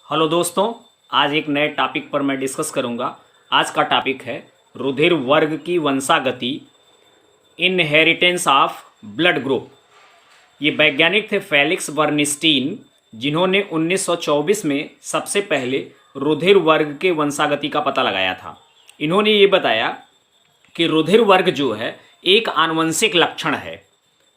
Hello दोस्तों, आज एक नए टॉपिक पर मैं डिस्कस करूंगा। आज का टॉपिक है रुधिर वर्ग की वंशागति, इनहेरिटेंस ऑफ ब्लड ग्रुप। ये वैज्ञानिक थे फेलिक्स बर्नस्टीन, जिन्होंने 1924 में सबसे पहले रुधिर वर्ग के वंशागति का पता लगाया था। इन्होंने ये बताया कि रुधिर वर्ग जो है एक आनुवंशिक लक्षण है।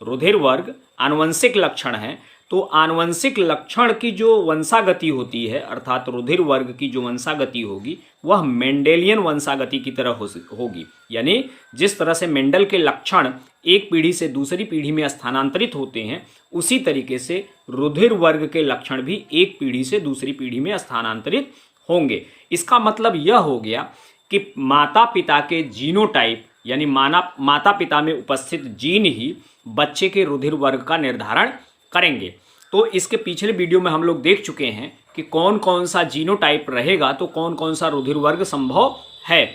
रुधिर वर्ग आनुवंशिक लक्षण है, तो आनुवंशिक लक्षण की जो वंशागति होती है, अर्थात रुधिर वर्ग की जो वंशागति होगी वह मेंडेलियन वंशागति की तरह होगी। यानी जिस तरह से मेंडल के लक्षण एक पीढ़ी से दूसरी पीढ़ी में स्थानांतरित होते हैं, उसी तरीके से रुधिर वर्ग के लक्षण भी एक पीढ़ी से दूसरी पीढ़ी में स्थानांतरित होंगे। इसका मतलब यह हो गया कि माता पिता के जीनोटाइप यानी माता पिता में उपस्थित जीन ही बच्चे के रुधिर वर्ग का निर्धारण करेंगे। तो इसके पिछले वीडियो में हम लोग देख चुके हैं कि कौन कौन सा जीनोटाइप रहेगा तो कौन कौन सा रुधिर वर्ग संभव है।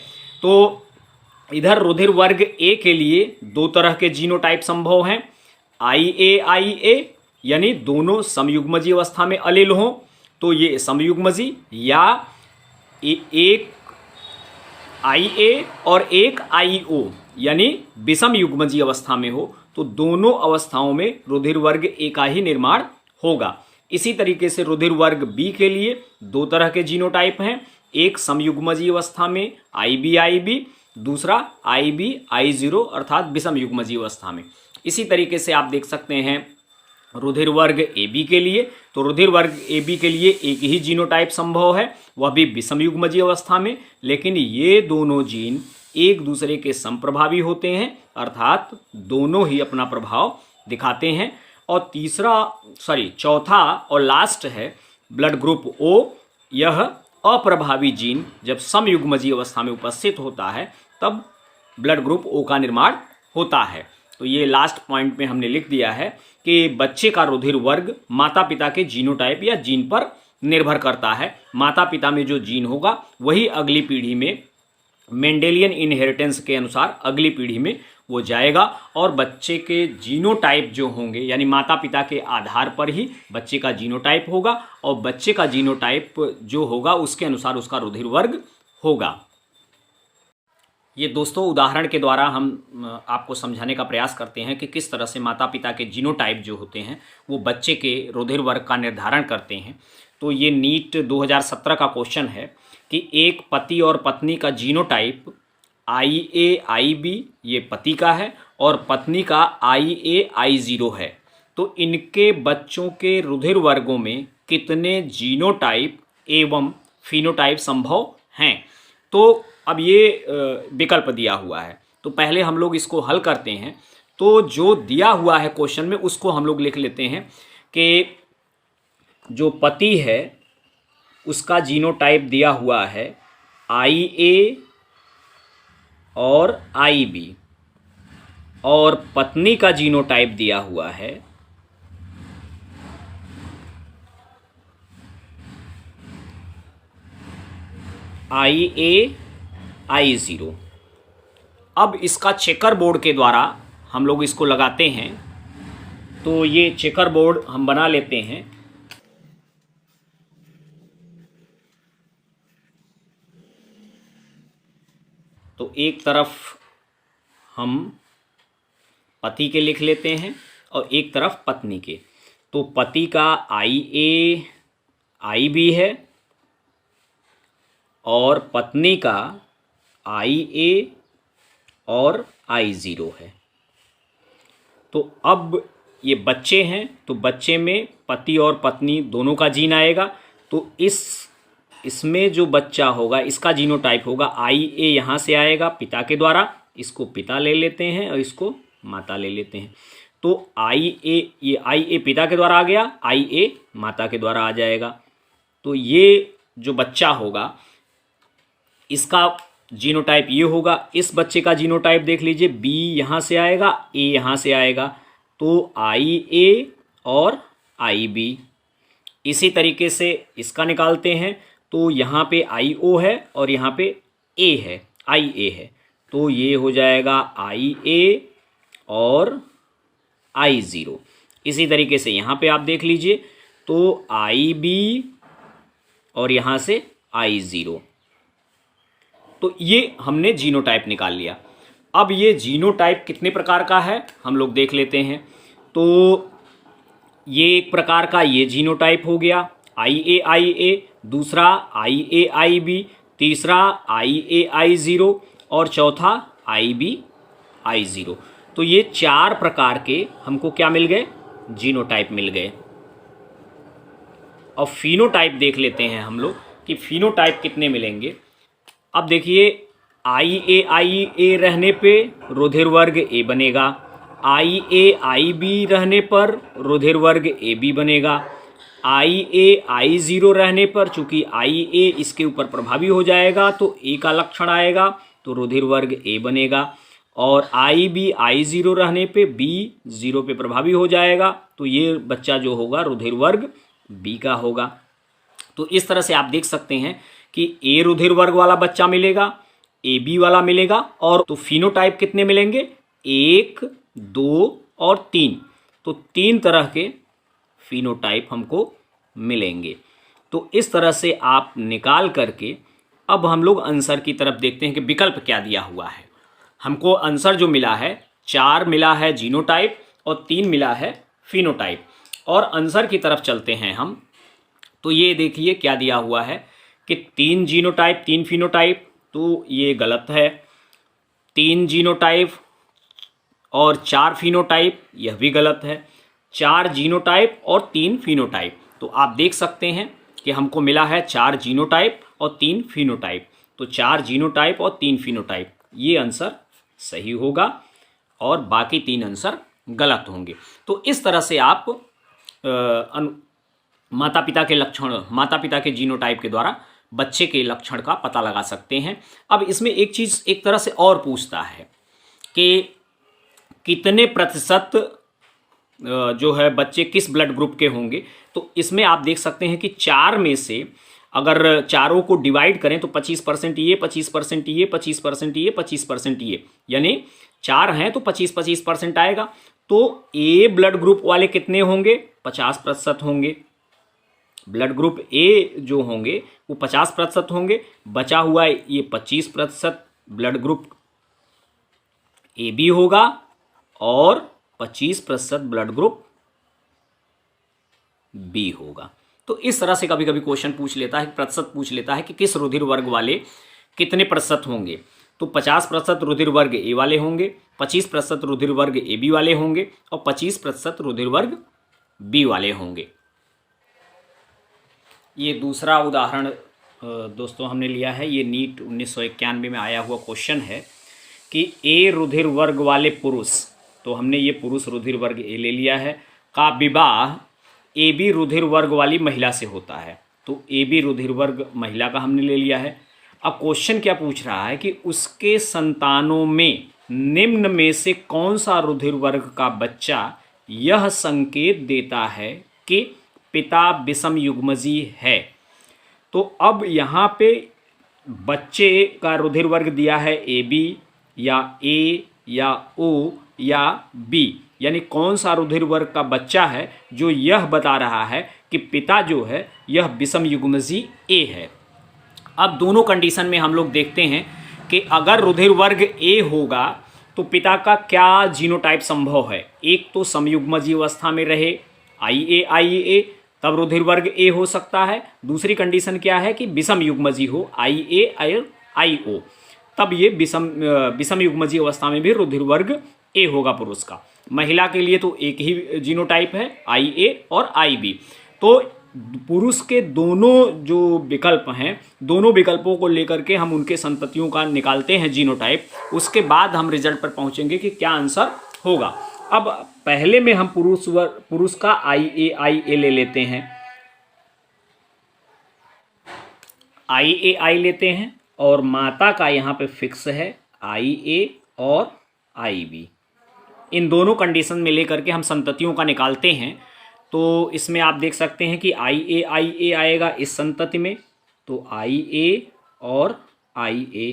तो इधर रुधिर वर्ग ए के लिए दो तरह के जीनोटाइप संभव हैं। IA यानी दोनों समयुग्मजी अवस्था में अलेल हों तो ये समयुग्मजी, या एक IA और एक IO यानी विषम युग्मजी अवस्था में हो तो दोनों अवस्थाओं में रुधिर वर्ग ए का ही निर्माण होगा। इसी तरीके से रुधिर वर्ग बी के लिए दो तरह के जीनोटाइप हैं, एक समयुग्मजी अवस्था में IB, दूसरा IB-I0 अर्थात विषम युग्मजी अवस्था में। इसी तरीके से आप देख सकते हैं रुधिर वर्ग AB के लिए, तो रुधिर वर्ग AB के लिए एक ही जीनोटाइप संभव है, वह भी विषम युग्मजी अवस्था में, लेकिन ये दोनों जीन एक दूसरे के समप्रभावी होते हैं, अर्थात दोनों ही अपना प्रभाव दिखाते हैं। और चौथा और लास्ट है ब्लड ग्रुप O। यह अप्रभावी जीन जब समयुग्मजी अवस्था में उपस्थित होता है तब ब्लड ग्रुप O का निर्माण होता है। तो ये लास्ट पॉइंट में हमने लिख दिया है कि बच्चे का रुधिर वर्ग माता पिता के जीनोटाइप या जीन पर निर्भर करता है। माता पिता में जो जीन होगा वही अगली पीढ़ी में मेंडेलियन इनहेरिटेंस के अनुसार अगली पीढ़ी में वो जाएगा, और बच्चे के जीनोटाइप जो होंगे यानी माता पिता के आधार पर ही बच्चे का जीनोटाइप होगा, और बच्चे का जीनोटाइप जो होगा उसके अनुसार उसका रुधिर वर्ग होगा। ये दोस्तों उदाहरण के द्वारा हम आपको समझाने का प्रयास करते हैं कि किस तरह से माता पिता के जीनोटाइप जो होते हैं वो बच्चे के रुधिर वर्ग का निर्धारण करते हैं। तो ये नीट 2017 का क्वेश्चन है कि एक पति और पत्नी का जीनोटाइप IA-IB ये पति का है और पत्नी का IA-I0 है, तो इनके बच्चों के रुधिर वर्गों में कितने जीनोटाइप एवं फिनोटाइप संभव हैं। तो अब ये विकल्प दिया हुआ है, तो पहले हम लोग इसको हल करते हैं। तो जो दिया हुआ है क्वेश्चन में उसको हम लोग लिख लेते हैं कि जो पति है उसका जीनोटाइप दिया हुआ है IA और IB, और पत्नी का जीनोटाइप दिया हुआ है IA-I0। अब इसका चेकर बोर्ड के द्वारा हम लोग इसको लगाते हैं। तो ये चेकर बोर्ड हम बना लेते हैं। तो एक तरफ हम पति के लिख लेते हैं और एक तरफ पत्नी के। तो पति का IA-IB है और पत्नी का IA और I0 है। तो अब ये बच्चे हैं, तो बच्चे में पति और पत्नी दोनों का जीन आएगा। तो इसमें जो बच्चा होगा इसका जीनोटाइप होगा IA, यहाँ से आएगा पिता के द्वारा, इसको पिता ले लेते हैं और इसको माता ले लेते हैं। तो IA पिता के द्वारा आ गया, IA माता के द्वारा आ जाएगा। तो ये जो बच्चा होगा इसका जीनोटाइप ये होगा। इस बच्चे का जीनोटाइप देख लीजिए, B यहाँ से आएगा, A यहाँ से आएगा, तो IA और IB। इसी तरीके से इसका निकालते हैं, तो यहाँ पे IO है और यहाँ पे A है, IA है, तो ये हो जाएगा IA और I0। इसी तरीके से यहाँ पे आप देख लीजिए, तो IB और यहाँ से I0। तो ये हमने जीनोटाइप निकाल लिया। अब ये जीनोटाइप कितने प्रकार का है हम लोग देख लेते हैं। तो ये एक प्रकार का ये जीनोटाइप हो गया IAIA, दूसरा IAIB, तीसरा IAI0 और चौथा IBI0। तो ये 4 प्रकार के हमको क्या मिल गए, जीनोटाइप मिल गए। और फिनोटाइप देख लेते हैं हम लोग कि फिनोटाइप कितने मिलेंगे। अब देखिए IAIA रहने पे रुधिर वर्ग A बनेगा, IAIB रहने पर रुधिर वर्ग AB बनेगा, IAI0 रहने पर चूंकि IA इसके ऊपर प्रभावी हो जाएगा तो A का लक्षण आएगा तो रुधिर वर्ग A बनेगा, और IBI0 रहने पे B 0 पे प्रभावी हो जाएगा तो ये बच्चा जो होगा रुधिर वर्ग B का होगा। तो इस तरह से आप देख सकते हैं कि A रुधिर वर्ग वाला बच्चा मिलेगा, AB वाला मिलेगा, और तो फिनोटाइप कितने मिलेंगे, 1, 2 और 3। तो 3 तरह के फिनोटाइप हमको मिलेंगे। तो इस तरह से आप निकाल करके अब हम लोग आंसर की तरफ देखते हैं कि विकल्प क्या दिया हुआ है। हमको आंसर जो मिला है 4 मिला है जीनोटाइप और 3 मिला है फिनोटाइप। और आंसर की तरफ चलते हैं हम। तो ये देखिए क्या दिया हुआ है कि 3 जीनोटाइप 3 फिनोटाइप, तो ये गलत है। 3 जीनोटाइप और 4 फिनोटाइप, यह भी गलत है। 4 जीनोटाइप और 3 फिनोटाइप, तो आप देख सकते हैं कि हमको मिला है 4 जीनोटाइप और 3 फिनोटाइप। तो 4 जीनोटाइप और 3 फिनोटाइप, ये आंसर सही होगा और बाकी 3 आंसर गलत होंगे। तो इस तरह से आप माता पिता के लक्षण, माता पिता के जीनोटाइप के द्वारा बच्चे के लक्षण का पता लगा सकते हैं। अब इसमें एक चीज़ एक तरह से और पूछता है कि कितने प्रतिशत जो है बच्चे किस ब्लड ग्रुप के होंगे। तो इसमें आप देख सकते हैं कि 4 में से अगर चारों को डिवाइड करें तो 25% ये, 25% ये, 25% ये, 25% ये, यानी 4 हैं तो 25% आएगा। तो ए ब्लड ग्रुप वाले कितने होंगे, 50% होंगे। ब्लड ग्रुप ए जो होंगे वो 50% होंगे। बचा हुआ ये 25% ब्लड ग्रुप ए बी होगा और 25% ब्लड ग्रुप बी होगा। तो इस तरह से कभी कभी क्वेश्चन पूछ लेता है, प्रतिशत पूछ लेता है कि किस रुधिर वर्ग वाले कितने प्रतिशत होंगे। तो 50% रुधिर वर्ग ए वाले होंगे, 25% रुधिर वर्ग ए बी वाले होंगे और 25% रुधिर वर्ग बी वाले होंगे। ये दूसरा उदाहरण दोस्तों हमने लिया है, ये नीट 1991 में आया हुआ क्वेश्चन है कि ए रुधिर वर्ग वाले पुरुष, तो हमने ये पुरुष रुधिर वर्ग ए ले लिया है, का विवाह ए बी रुधिर वर्ग वाली महिला से होता है। तो ए बी रुधिर वर्ग महिला का हमने ले लिया है। अब क्वेश्चन क्या पूछ रहा है कि उसके संतानों में निम्न में से कौन सा रुधिर वर्ग का बच्चा यह संकेत देता है कि पिता विषम युग्मजी है। तो अब यहाँ पे बच्चे का रुधिर वर्ग दिया है ए बी या ए या ओ या बी, यानी कौन सा रुधिर वर्ग का बच्चा है जो यह बता रहा है कि पिता जो है यह विषम युग्मजी ए है। अब दोनों कंडीशन में हम लोग देखते हैं कि अगर रुधिर वर्ग ए होगा तो पिता का क्या जीनोटाइप संभव है। एक तो समयुग्मजी अवस्था में रहे IA तब रुधिर वर्ग ए हो सकता है। दूसरी कंडीशन क्या है कि विषम युग्मजी हो IA और IO, तब ये विषम युग्मजी अवस्था में भी रुधिर वर्ग ए होगा पुरुष का। महिला के लिए तो एक ही जीनोटाइप है IA और IB। तो पुरुष के दोनों जो विकल्प हैं, दोनों विकल्पों को लेकर के हम उनके संततियों का निकालते हैं जीनोटाइप, उसके बाद हम रिजल्ट पर पहुंचेंगे कि क्या आंसर होगा। अब पहले में हम पुरुष का IAIA ले लेते हैं, IAI लेते हैं और माता का यहाँ पे फिक्स है IA और IB। इन दोनों कंडीशन में लेकर के हम संततियों का निकालते हैं। तो इसमें आप देख सकते हैं कि IAIA आएगा इस संतति में, तो IA और IA।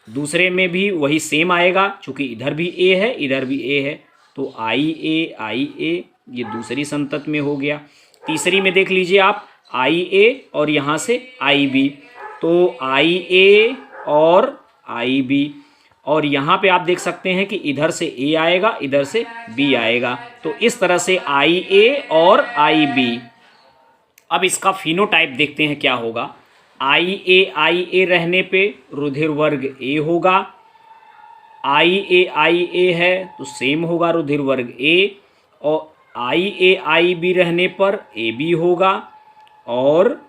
दूसरे में भी वही सेम आएगा, चूँकि इधर भी A है इधर भी A है, तो IA ये दूसरी संतति में हो गया। तीसरी में देख लीजिए आप आई ए और यहाँ से आई बी, तो आई ए और आई बी, और यहाँ पे आप देख सकते हैं कि इधर से ए आएगा, इधर से बी आएगा, तो इस तरह से आई ए और आई बी। अब इसका फिनोटाइप देखते हैं क्या होगा। आई ए रहने पे रुधिर वर्ग ए होगा, आई ए है तो सेम होगा रुधिर वर्ग ए, और आई बी रहने पर ए बी होगा, और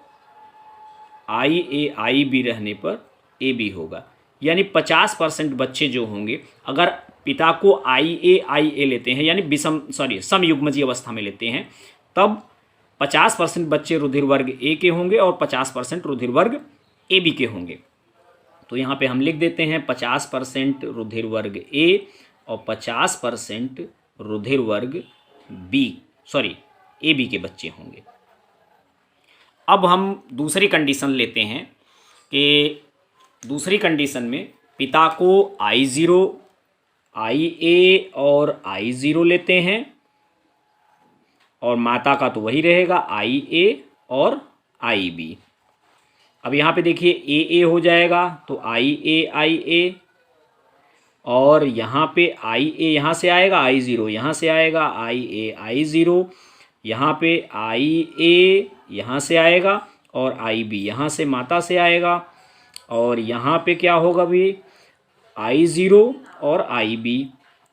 आई बी रहने पर ए बी होगा। यानी 50% बच्चे जो होंगे, अगर पिता को आई ए लेते हैं यानी समयुग्मजीय अवस्था में लेते हैं, तब 50% बच्चे रुधिर वर्ग ए के होंगे और 50% रुधिर वर्ग ए बी के होंगे। तो यहाँ पे हम लिख देते हैं 50% रुधिर वर्ग ए और 50% रुधिर वर्ग ए बी के बच्चे होंगे। अब हम दूसरी कंडीशन लेते हैं कि दूसरी कंडीशन में पिता को I0, IA और I0 लेते हैं, और माता का तो वही रहेगा IA और IB। अब यहाँ पे देखिए AA हो जाएगा तो IA, और यहाँ पे IA यहाँ से आएगा, I0 यहाँ से आएगा, IA, यहाँ पे IA यहाँ से आएगा और IB यहाँ से माता से आएगा, और यहाँ पे क्या होगा भी I0 और IB,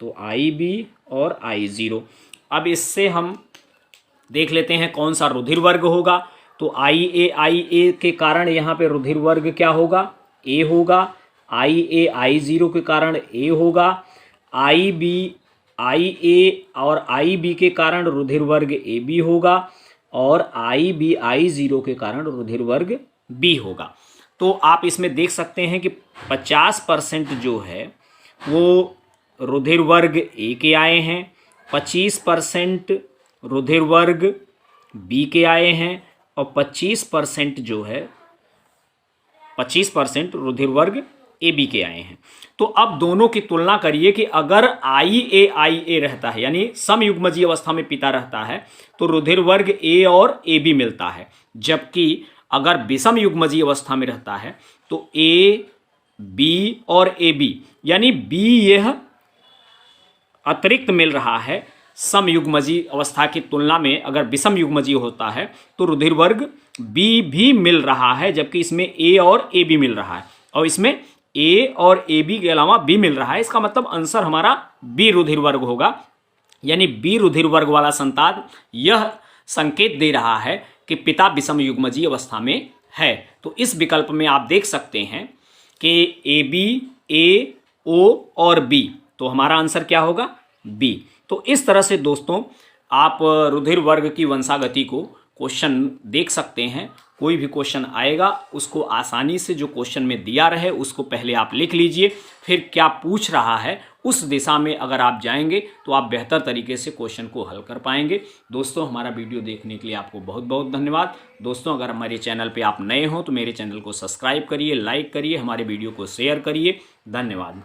तो IB और I0। अब इससे हम देख लेते हैं कौन सा रुधिर वर्ग होगा। तो IA के कारण यहाँ पे रुधिर वर्ग क्या होगा, A होगा, IA के कारण A होगा, IA और IB के कारण रुधिर वर्ग AB होगा, और IB के कारण रुधिर वर्ग B होगा। तो आप इसमें देख सकते हैं कि 50% जो है वो रुधिर वर्ग ए के आए हैं, 25% रुधिर वर्ग बी के आए हैं, और 25% जो है 25% रुधिर वर्ग ए बी के आए हैं। तो अब दोनों की तुलना करिए कि अगर IA रहता है यानी समयुग्मजीय अवस्था में पिता रहता है तो रुधिर वर्ग ए और ए बी मिलता है, जबकि अगर विषम युग्मजीय अवस्था में रहता है तो ए बी और ए बी यानी बी यह अतिरिक्त मिल रहा है समयुग्मजीय अवस्था की तुलना में। अगर विषम युग्मजीय होता है तो रुधिर वर्ग बी भी मिल रहा है, जबकि इसमें ए और ए बी मिल रहा है, और इसमें ए और ए बी के अलावा बी मिल रहा है। इसका मतलब आंसर हमारा बी रुधिर वर्ग होगा। यानी बी रुधिर वर्ग वाला संतान यह संकेत दे रहा है कि पिता विषम युग्मजीय अवस्था में है। तो इस विकल्प में आप देख सकते हैं कि ए बी, ए, ओ और बी, तो हमारा आंसर क्या होगा, बी। तो इस तरह से दोस्तों आप रुधिर वर्ग की वंशागति को क्वेश्चन देख सकते हैं। कोई भी क्वेश्चन आएगा उसको आसानी से जो क्वेश्चन में दिया रहे उसको पहले आप लिख लीजिए, फिर क्या पूछ रहा है उस दिशा में अगर आप जाएंगे तो आप बेहतर तरीके से क्वेश्चन को हल कर पाएंगे। दोस्तों हमारा वीडियो देखने के लिए आपको बहुत बहुत धन्यवाद। दोस्तों अगर हमारे चैनल पे आप नए हो तो मेरे चैनल को सब्सक्राइब करिए, लाइक करिए, हमारे वीडियो को शेयर करिए। धन्यवाद।